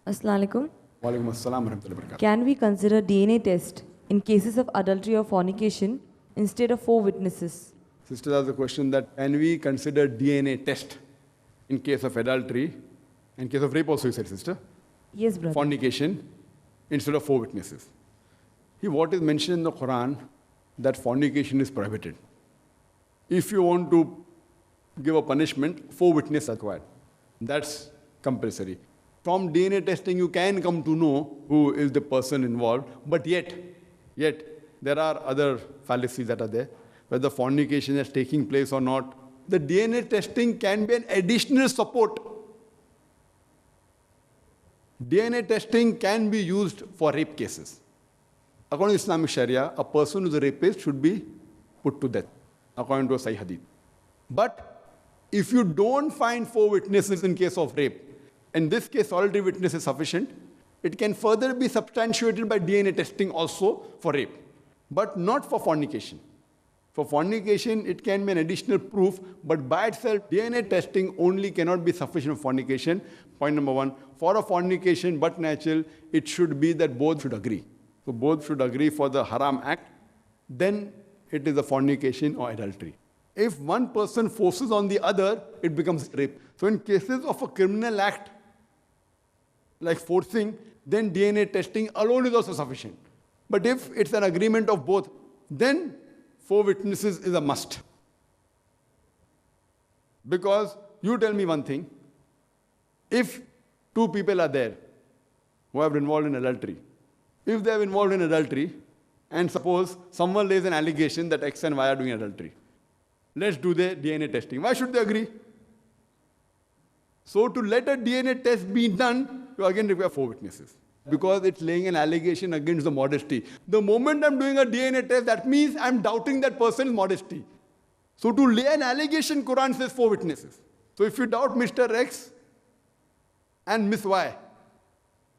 Assalamu alaikum. Walaikum assalam warahmatullahi wabarakatuh. Can we consider DNA test in cases of adultery or fornication instead of 4 witnesses? Sister asked the question that can we consider DNA test in case of adultery, in case of rape also you said, sister, Yes, brother. fornication, instead of 4 witnesses. What is mentioned in the Quran that fornication is prohibited. If you want to give a punishment, 4 witnesses are required. That's compulsory. From DNA testing, you can come to know who is the person involved, but yet, there are other fallacies that are there, whether fornication is taking place or not. The DNA testing can be an additional support. DNA testing can be used for rape cases. According to Islamic Sharia, a person who is a rapist should be put to death, according to a Sahih Hadith. But if you don't find 4 witnesses in case of rape, in this case solitary witness is sufficient, it can further be substantiated by DNA testing also for rape, but not for fornication. For fornication, it can be an additional proof, but by itself, DNA testing only cannot be sufficient for fornication. Point number 1, for a fornication but natural, it should be that both should agree. So both should agree for the haram act, then it is a fornication or adultery. If one person forces on the other, it becomes rape. So in cases of a criminal act, like forcing, then DNA testing alone is also sufficient. But if it's an agreement of both, then 4 witnesses is a must. Because you tell me one thing, if 2 people are there who have been involved in adultery, if they are involved in adultery, and suppose someone lays an allegation that X and Y are doing adultery, let's do the DNA testing. Why should they agree? So to let a DNA test be done, you again require 4 witnesses. Because it's laying an allegation against the modesty. The moment I'm doing a DNA test, that means I'm doubting that person's modesty. So to lay an allegation, Quran says 4 witnesses. So if you doubt Mr. X and Miss Y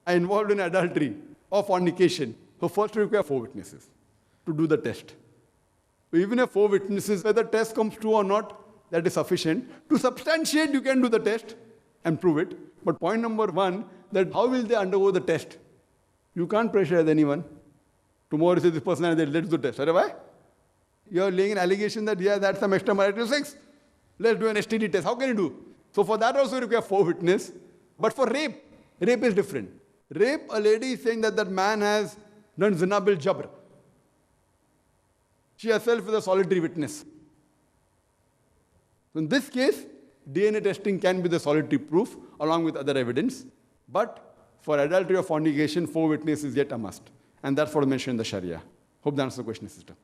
are involved in adultery or fornication, so first you require 4 witnesses to do the test. So even if 4 witnesses, whether the test comes true or not, that is sufficient. To substantiate, you can do the test and prove it. But point number 1, that how will they undergo the test? You can't pressurize anyone. Tomorrow, say this person and let's do the test. Why? You're laying an allegation that, yeah, that's some extramarital sex. Let's do an STD test. How can you do? So for that also you require 4 witnesses. But for rape is different. Rape, a lady is saying that that man has done zina bil jabr. She herself is a solitary witness. So in this case, DNA testing can be the solitary proof along with other evidence. But for adultery or fornication, 4 witnesses is yet a must. And that's what I mentioned in the Sharia. Hope that answers the question, sister.